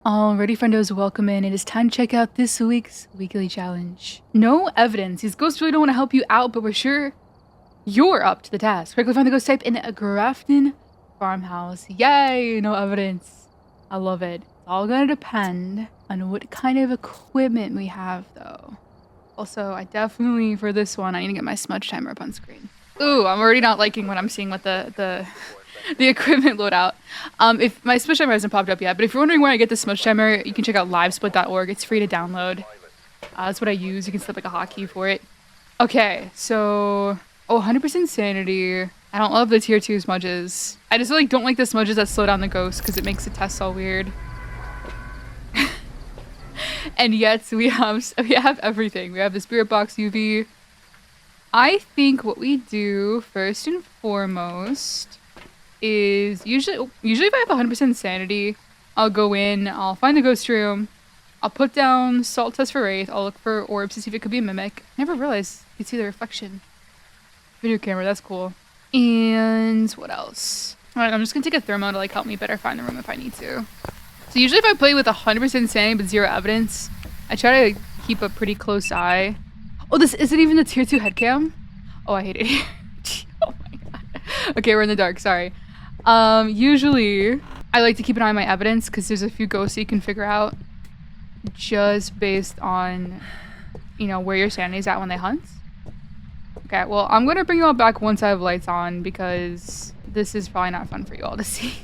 Alrighty, friendos, welcome in. It is time to check out this week's weekly challenge. No evidence. These ghosts really don't want to help you out, but we're sure you're up to the task. Quickly find the ghost type in a Grafton Farmhouse. Yay, no evidence. I love it. It's all gonna depend on what kind of equipment we have, though. Also, I definitely, for this one, I need to get my smudge timer up on screen. Ooh, I'm already not liking what I'm seeing with the equipment loadout. If my smudge timer hasn't popped up yet, but if you're wondering where I get the smudge timer, you can check out livesplit.org. It's free to download. That's what I use. You can set like a hotkey for it. Okay, so 100% sanity. I don't love the tier 2 smudges. I just like don't like the smudges that slow down the ghost because it makes the test all weird. And yet we have everything. We have the spirit box UV. I think what we do first and foremost is usually if I have 100% sanity, I'll go in, I'll find the ghost room, I'll put down salt test for wraith, I'll look for orbs to see if it could be a mimic. I never realized you see the reflection. Video camera, that's cool. And what else? Alright, I'm just gonna take a thermo to like help me better find the room if I need to. So usually if I play with 100% sanity but 0 evidence, I try to keep a pretty close eye. Oh, this isn't even the tier 2 headcam? Oh, I hate it here. Oh my god. Okay, we're in the dark, sorry. Usually I like to keep an eye on my evidence because there's a few ghosts you can figure out just based on, you know, where your sanity's at when they hunt. Okay, well, I'm gonna bring you all back once I have lights on because this is probably not fun for you all to see.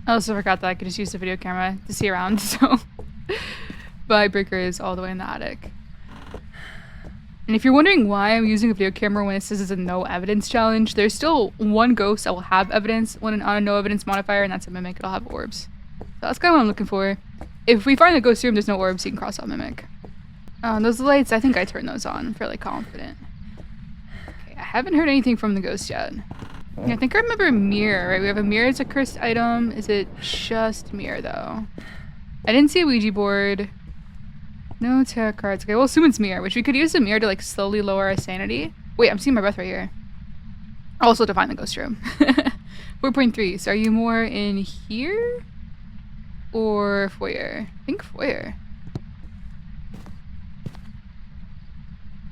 I also forgot that I could just use the video camera to see around, so my breaker is all the way in the attic. And if you're wondering why I'm using a video camera when it says it's a no evidence challenge, there's still one ghost that will have evidence on a no evidence modifier, and that's a mimic. It'll have orbs. So that's kind of what I'm looking for. If we find the ghost room, there's no orbs, you can cross out mimic. Those lights, I think I turned those on. I'm fairly confident. Okay, I haven't heard anything from the ghost yet. Yeah, I think I remember mirror, right? We have a mirror as a cursed item. Is it just mirror, though? I didn't see a Ouija board. No tarot cards. Okay, we'll assume it's mirror, which we could use the mirror to like slowly lower our sanity. Wait, I'm seeing my breath right here. Also to find the ghost room. 4.3. So are you more in here? Or foyer? I think foyer.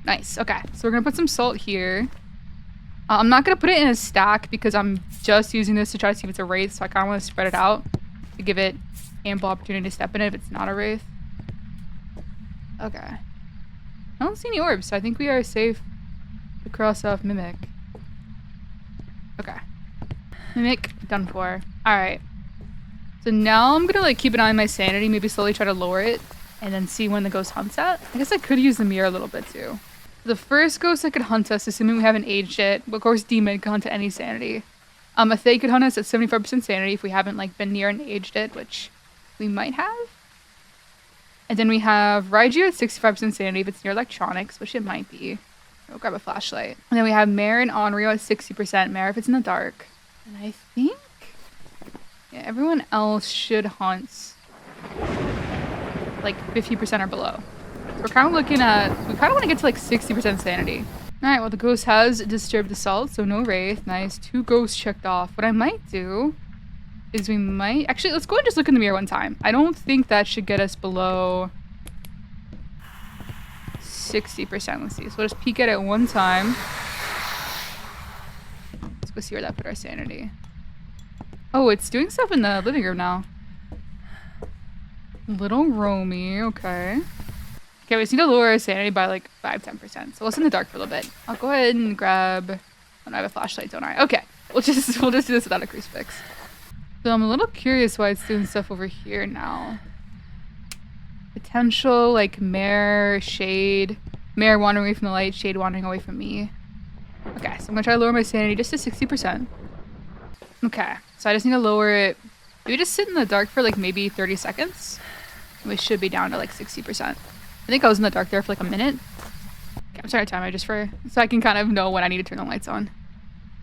Nice. Okay, so we're gonna put some salt here. I'm not gonna put it in a stack because I'm just using this to try to see if it's a wraith, so I kinda wanna spread it out to give it ample opportunity to step in it if it's not a wraith. Okay. I don't see any orbs, so I think we are safe to cross off mimic. Okay. Mimic, done for. Alright. So now I'm gonna like keep an eye on my sanity, maybe slowly try to lower it, and then see when the ghost hunts at. I guess I could use the mirror a little bit too. The first ghost that could hunt us, assuming we haven't aged it, but of course demon could hunt at any sanity. A Thay could hunt us at 75% sanity if we haven't like been near and aged it, which we might have. And then we have Raiju at 65% sanity if it's near electronics, which it might be. We'll grab a flashlight. And then we have Mare and Onryo at 60%. Mare if it's in the dark. And I think... yeah, everyone else should hunt like 50% or below. So we're kind of looking at... we kind of want to get to like 60% sanity. Alright, well the ghost has disturbed the salt, so no wraith. Nice. 2 ghosts checked off. What I might do... is we might... actually, let's go and just look in the mirror one time. I don't think that should get us below 60%. Let's see. So we'll just peek at it one time. Let's go see where that put our sanity. Oh, it's doing stuff in the living room now. Little Romy. Okay. Okay, we just need to lower our sanity by like 5-10%. So let's in the dark for a little bit. I'll go ahead and grab... oh, no, I have a flashlight, don't I? Okay. We'll just do this without a crucifix. So I'm a little curious why it's doing stuff over here now. Potential, like, Mare, Shade. Mare wandering away from the light, Shade wandering away from me. Okay, so I'm gonna try to lower my sanity just to 60%. Okay, so I just need to lower it. Maybe just sit in the dark for, like, maybe 30 seconds. We should be down to, like, 60%. I think I was in the dark there for, like, a minute. Okay, I'm starting to time it just for... so I can kind of know when I need to turn the lights on.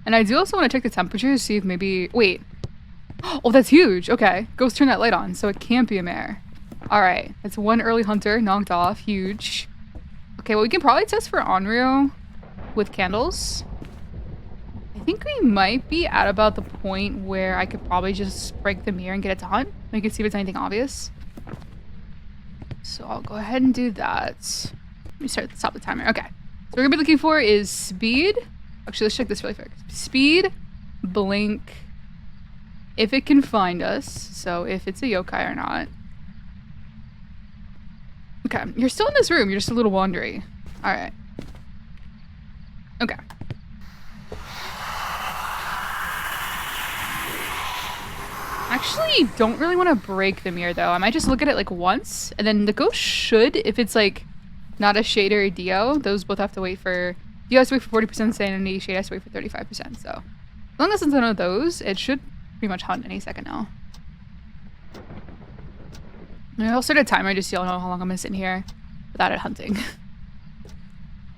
And I do also want to check the temperature to see if maybe... wait. Oh, that's huge. Okay. Ghost turn that light on, so it can't be a mare. Alright. That's one early hunter knocked off. Huge. Okay, well, we can probably test for Onryo with candles. I think we might be at about the point where I could probably just break the mirror and get it to hunt. We can see if it's anything obvious. So I'll go ahead and do that. Let me stop the timer. Okay. So we're gonna be looking for is speed. Actually, let's check this really quick. Speed, blink, if it can find us. So if it's a yokai or not. Okay, you're still in this room. You're just a little wandery. All right. Okay. Actually, don't really want to break the mirror though. I might just look at it like once, and then the ghost should, if it's like not a shade or a Dio, those both have to wait for. Dio has to wait for 40% sanity. Shade has to wait for 35%. So as long as it's none of those, it should pretty much hunt any second now. I'll start a timer just so you'll know how long I'm gonna sit in here without it hunting.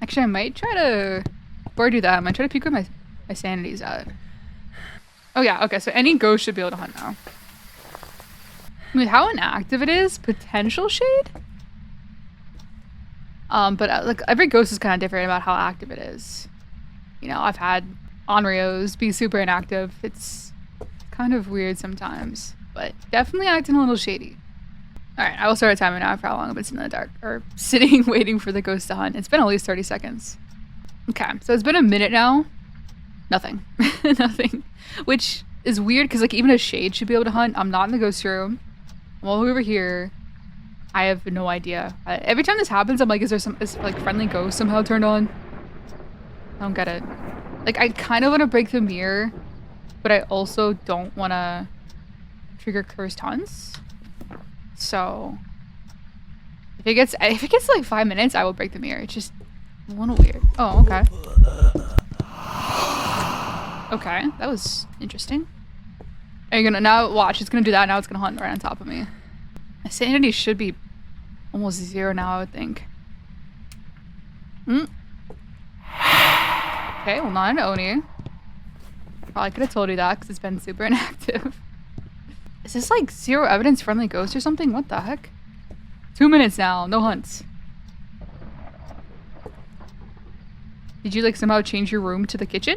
Actually, I might try to, before I do that, I might try to peek where my sanity's at. Oh yeah, okay, so any ghost should be able to hunt now. With how inactive it is, potential shade? But like every ghost is kind of different about how active it is. You know, I've had Onryos be super inactive. It's kind of weird sometimes, but definitely acting a little shady. All right, I will start a timer now for how long I've been sitting in the dark, or sitting waiting for the ghost to hunt. It's been at least 30 seconds. Okay, so it's been a minute now. Nothing. Nothing. Which is weird because like even a shade should be able to hunt. I'm not in the ghost room. I'm all over here. I have no idea. Every time this happens, I'm like, is like friendly ghost somehow turned on? I don't get it. Like I kind of want to break the mirror, but I also don't want to trigger cursed hunts. So if it gets to like 5 minutes, I will break the mirror. It's just a little weird. Oh, okay. Okay, that was interesting. Are you gonna now watch? It's gonna do that. Now it's gonna hunt right on top of me. My sanity should be almost 0 now, I would think. Okay, well, not an Oni. Probably could have told you that because it's been super inactive. Is this like 0 evidence friendly ghost or something? What the heck? 2 minutes now, no hunts. Did you like somehow change your room to the kitchen?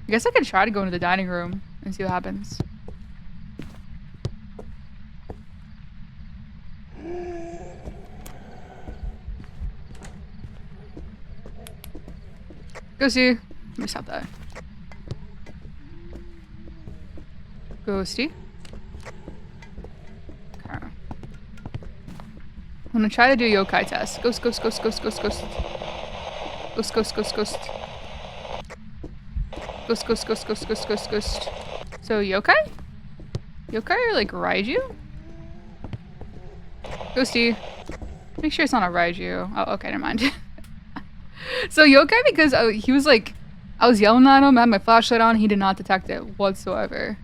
I guess I could try to go into the dining room and see what happens. Ghosty. Let me stop that. Ghosty. Okay. I'm gonna try to do a yokai test. Ghost, ghost, ghost, ghost, ghost, ghost. Ghost, ghost, ghost, ghost. Ghost, ghost, ghost, ghost, ghost, ghost, ghost. So yokai? Yokai or like Raiju? Ghosty. Make sure it's not a Raiju. Oh, okay, never mind. So yokai because he was like, I was yelling at him, I had my flashlight on, he did not detect it whatsoever.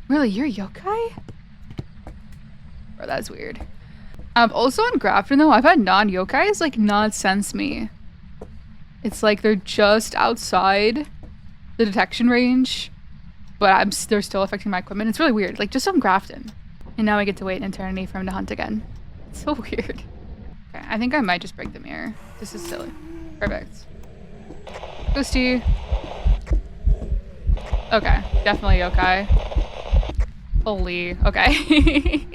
Really, you're yokai? Bro, that's weird. Also on Grafton though, I've had non-yokais like not sense me. It's like they're just outside the detection range, but they're still affecting my equipment. It's really weird, like just on Grafton. And now I get to wait an eternity for him to hunt again. It's so weird. Okay, I think I might just break the mirror. This is silly. Perfect. Ghosty. Okay, definitely yokai. Holy, okay.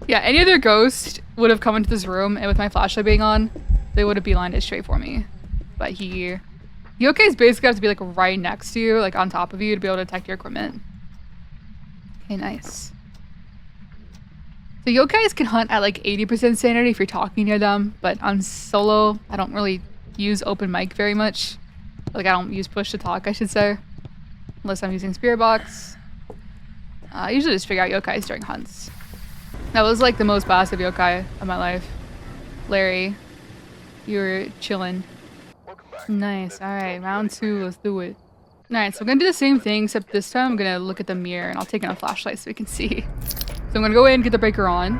Yeah, any other ghost would have come into this room, and with my flashlight being on, they would have beelined it straight for me. But yokais basically have to be like right next to you, like on top of you to be able to detect your equipment. Okay, nice. So yokais can hunt at like 80% sanity if you're talking near them, but on solo, I don't really use open mic very much. Like I don't use push to talk, I should say. Unless I'm using spirit box. I usually just figure out yokais during hunts. That was like the most passive yokai of my life. Larry, you were chilling. Nice, alright, round 2, let's do it. Alright, so I'm gonna do the same thing, except this time I'm gonna look at the mirror and I'll take in a flashlight so we can see. So I'm gonna go in, get the breaker on.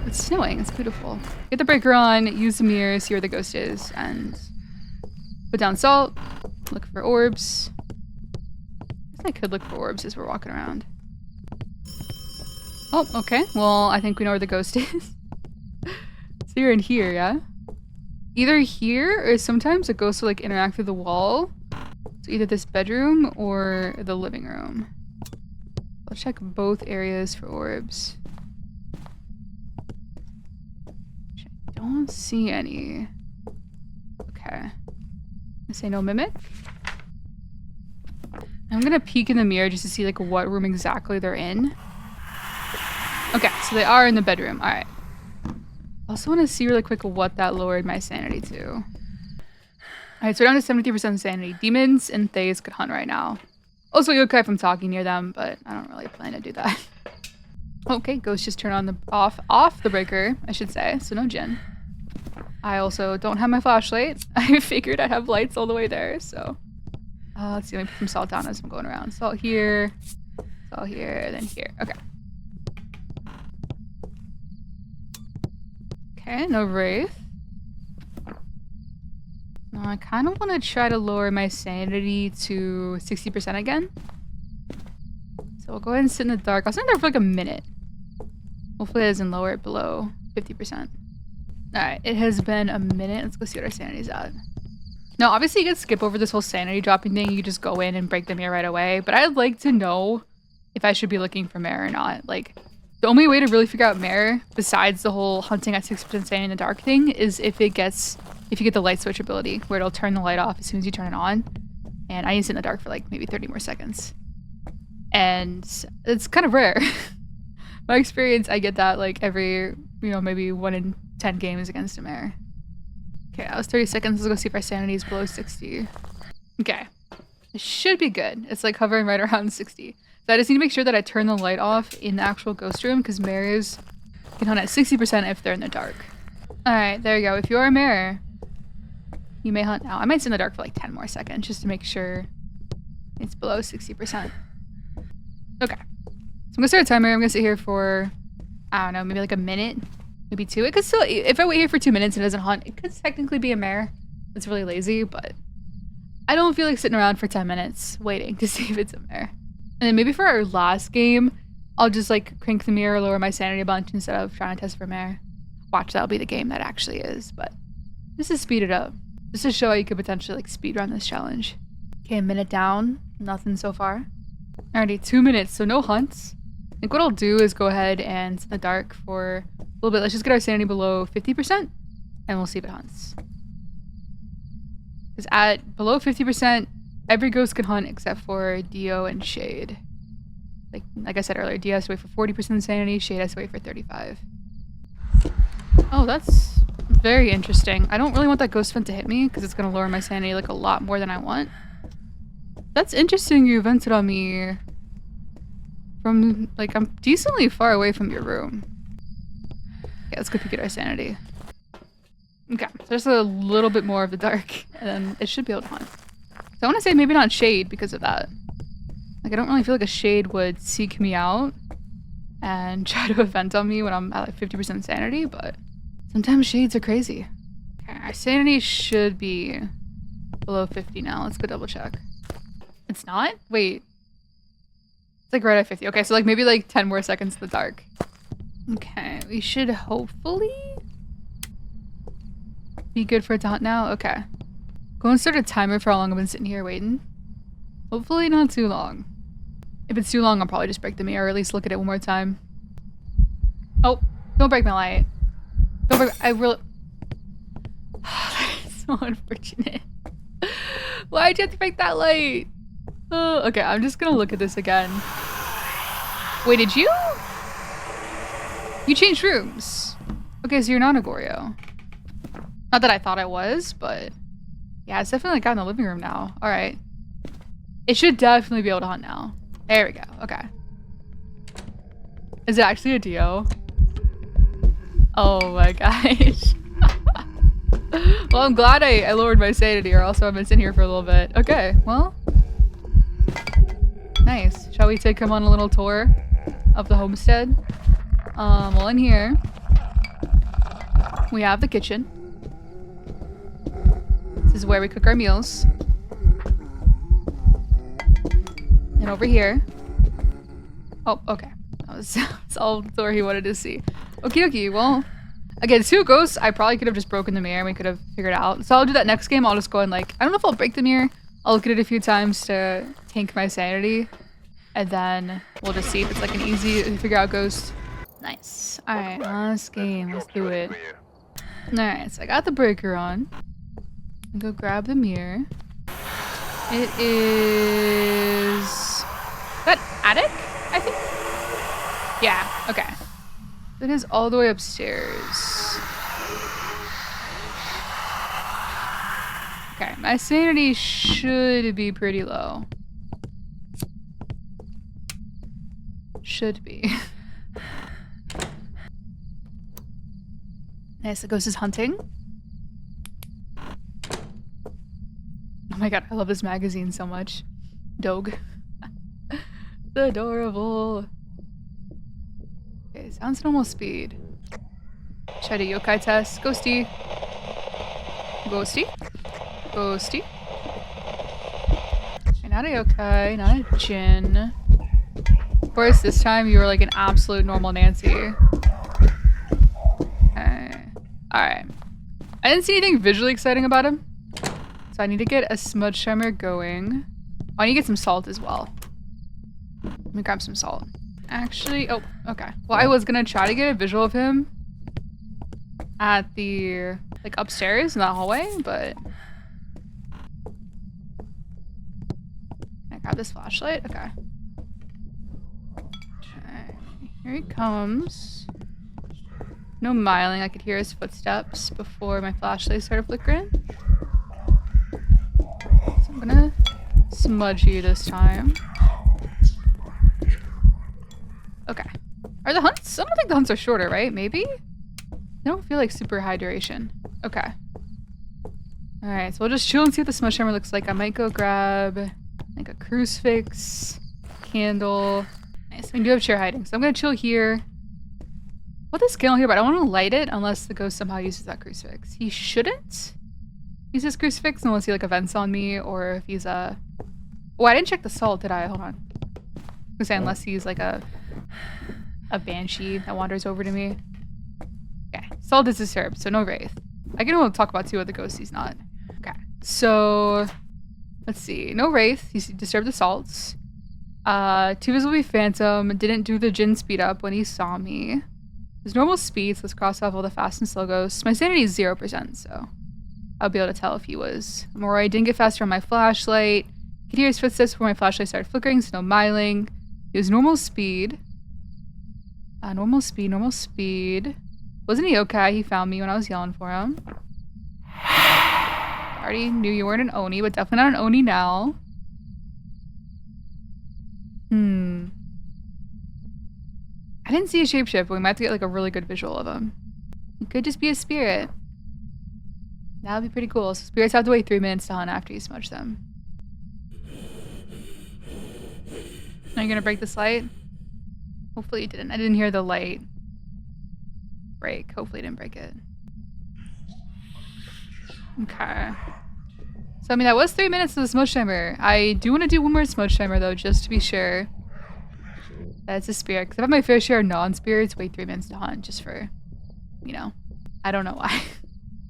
It's snowing, it's beautiful. Get the breaker on, use the mirror, see where the ghost is, and put down salt, look for orbs. I guess I could look for orbs as we're walking around. Oh, okay, well, I think we know where the ghost is. So you're in here, yeah? Either here, or sometimes a ghost will like interact with the wall. So either this bedroom or the living room. I'll check both areas for orbs. don't see any. Okay. I say no mimic. I'm gonna peek in the mirror just to see like what room exactly they're in. Okay, so they are in the bedroom. All right. Also want to see really quick what that lowered my sanity to. All right, so we're down to 73% sanity. Demons and Thays could hunt right now. Also, you're okay if I'm talking near them, but I don't really plan to do that. Okay, ghost just turn on the off the breaker, I should say. So no Jinn. I also don't have my flashlight. I figured I'd have lights all the way there, so. Let's see, let me put some salt down as I'm going around. Salt here, then here. Okay. Okay, no wraith. Now I kind of want to try to lower my sanity to 60% again. So we'll go ahead and sit in the dark. I'll sit in there for like a minute. Hopefully it doesn't lower it below 50%. Alright, it has been a minute. Let's go see what our sanity's at. Now, obviously you can skip over this whole sanity dropping thing. You just go in and break the mirror right away. But I'd like to know if I should be looking for mirror or not. Like, the only way to really figure out mirror, besides the whole hunting at 6% sanity in the dark thing, is if you get the light switch ability, where it'll turn the light off as soon as you turn it on. And I need to sit in the dark for like maybe 30 more seconds. And it's kind of rare. My experience, I get that like every, maybe 1 in 10 games against a mirror. Okay, that was 30 seconds. Let's go see if our sanity is below 60. Okay. It should be good. It's like hovering right around 60. So I just need to make sure that I turn the light off in the actual ghost room because mirrors can hunt at 60% if they're in the dark. Alright, there you go. If you're a mirror, you may hunt now. I might sit in the dark for like 10 more seconds just to make sure it's below 60%. Okay. So I'm gonna start a timer. I'm gonna sit here for, I don't know, maybe like a minute. Maybe 2. It could still, if I wait here for 2 minutes and it doesn't hunt, it could technically be a mare. It's really lazy, but I don't feel like sitting around for 10 minutes waiting to see if it's a mare. And then maybe for our last game, I'll just like crank the mirror, lower my sanity a bunch instead of trying to test for mare. Watch, that'll be the game that actually is, but just to speed it up. Just to show how you could potentially like speed run this challenge. Okay, a minute down. Nothing so far. Alrighty, 2 minutes, so no hunts. I think what I'll do is go ahead and sit in the dark for a little bit. Let's just get our sanity below 50% and we'll see if it hunts. Because at below 50%, every ghost can hunt except for Dio and Shade. Like I said earlier, Dio has to wait for 40% sanity, Shade has to wait for 35. Oh, that's very interesting. I don't really want that ghost vent to hit me because it's going to lower my sanity like a lot more than I want. That's interesting you vented on me from, like, I'm decently far away from your room. Okay, let's go peek at our sanity. Okay, so just a little bit more of the dark, and then it should be able to hunt. So I want to say maybe not Shade because of that. Like, I don't really feel like a Shade would seek me out and try to vent on me when I'm at like 50% sanity, but sometimes Shades are crazy. Okay, our sanity should be below 50 now. Let's go double check. It's not? Wait. It's like right at 50. Okay, so like maybe like 10 more seconds in the dark. Okay, we should hopefully be good for it to hunt now. Okay. Go and start a timer for how long I've been sitting here waiting. Hopefully not too long. If it's too long, I'll probably just break the mirror or at least look at it one more time. Oh, don't break my light. Don't break. I really. That is so unfortunate. Why'd you have to break that light? Okay, I'm just gonna look at this again. Wait, did you? You changed rooms. Okay, so you're not a Goryo. Not that I thought I was, but yeah, it's definitely got in the living room now. All right. It should definitely be able to hunt now. There we go. Okay. Is it actually a Dio? Oh my gosh. Well, I'm glad I lowered my sanity, or else I've been sitting here for a little bit. Okay, well. Nice. Shall we take him on a little tour of the homestead? Well, in here, we have the kitchen. This is where we cook our meals. And over here. Oh, okay. That's all the door he wanted to see. Okie dokie. Well, again, 2 ghosts. I probably could have just broken the mirror and we could have figured it out. So I'll do that next game. I'll just go and like, I don't know if I'll break the mirror. I'll look at it a few times to tank my sanity. And then we'll just see if it's like an easy to figure out ghost. Nice. Alright, last game. Let's do it. Alright, so I got the breaker on. I'll go grab the mirror. It is... that attic, I think? Yeah, okay. It is all the way upstairs. Okay, my sanity should be pretty low. Should be. Nice, the ghost is hunting. Oh my god, I love this magazine so much. Dog. It's adorable. Okay, sounds normal speed. Try to yokai test. Ghosty. Ghosty. Ghosty. Okay, not a yokai, not a Jin. Of course, this time you were like an absolute normal Nancy. Okay. Alright. I didn't see anything visually exciting about him. So I need to get a smudge timer going. Oh, I need to get some salt as well. Let me grab some salt. Actually, oh, okay. Well, I was gonna try to get a visual of him at the, like, upstairs in that hallway, but... Can I grab this flashlight? Okay. Okay. Here he comes. No miling. I could hear his footsteps before my flashlight started flickering. So I'm gonna smudge you this time. Okay. Are the hunts? I don't think the hunts are shorter, right? Maybe? They don't feel like super high duration. Okay. Alright, so we'll just chill and see what the smudge timer looks like. I might go grab like a crucifix, candle. Nice. We do have chair hiding, so I'm gonna chill here. Put this candle here, but I don't want to light it unless the ghost somehow uses that crucifix. He shouldn't use his crucifix unless he like events on me or if he's a... Oh, I didn't check the salt, did I? Hold on. I was gonna say unless he's like a banshee that wanders over to me. Okay, salt is disturbed, so no wraith. I can talk about two other ghosts he's not. Okay, so let's see. No wraith. He's disturbed the salts. Two visible be phantom. Didn't do the Jin speed up when he saw me. His normal speed, so let's cross off all the fast and slow ghosts. My sanity is 0%, so I'll be able to tell if he was. Amoroi didn't get faster on my flashlight. Could hear his footsteps before my flashlight started flickering, so no miling. He was normal speed. Normal speed, normal speed. Wasn't he okay? He found me when I was yelling for him. I already knew you weren't an Oni, but definitely not an Oni now. I didn't see a shapeshift, but we might have to get like a really good visual of him. He could just be a spirit. That would be pretty cool. So spirits have to wait 3 minutes to hunt after you smudge them. Are you gonna break this light? Hopefully you didn't. I didn't hear the light break. Hopefully you didn't break it. Okay. So, I mean, that was 3 minutes of the smudge timer. I do want to do one more smudge timer, though, just to be sure that it's a spirit. Because I've had my fair share of non-spirits wait 3 minutes to hunt, just for, you know, I don't know why.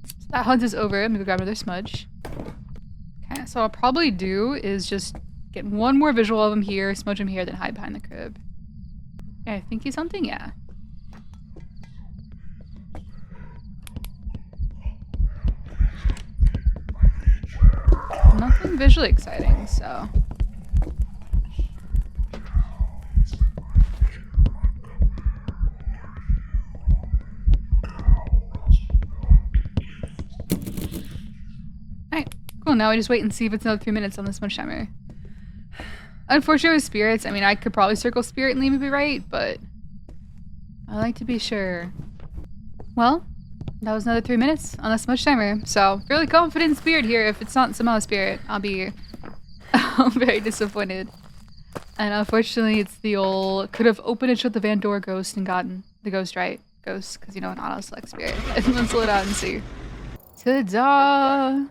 So that hunt is over. I'm going to grab another smudge. Okay, so what I'll probably do is just get one more visual of him here, smudge him here, then hide behind the crib. Okay, I think he's hunting, yeah. Nothing visually exciting, so. Alright, cool. Now we just wait and see if it's another 3 minutes on this smudge timer. Unfortunately with spirits, I mean, I could probably circle spirit and leave it be right, but I like to be sure. Well, that was another 3 minutes on the smudge timer, so really confident in spirit here. If it's not somehow spirit, I'll be very disappointed. And unfortunately, it's the old could have opened and shut the van door ghost and gotten the ghost right. Ghost, because you know, an auto select spirit. Let's let out and see. Ta-da!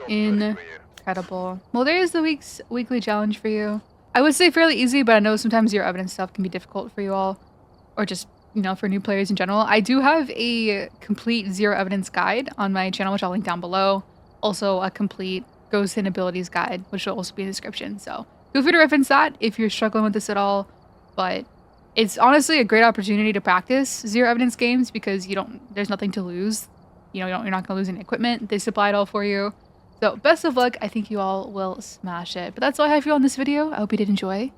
Incredible. Well, there's the week's weekly challenge for you. I would say fairly easy, but I know sometimes your evidence stuff can be difficult for you all, or just, you know, for new players in general. I do have a complete zero evidence guide on my channel, which I'll link down below. Also, a complete ghost and abilities guide, which will also be in the description. So feel free to reference that if you're struggling with this at all. But it's honestly a great opportunity to practice zero evidence games because there's nothing to lose. you know, you're not going to lose any equipment. They supply it all for you. So best of luck. I think you all will smash it. But that's all I have for you on this video. I hope you did enjoy.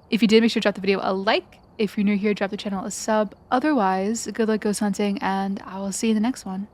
If you did, make sure to drop the video a like. If you're new here, drop the channel a sub. Otherwise, good luck ghost hunting, and I will see you in the next one.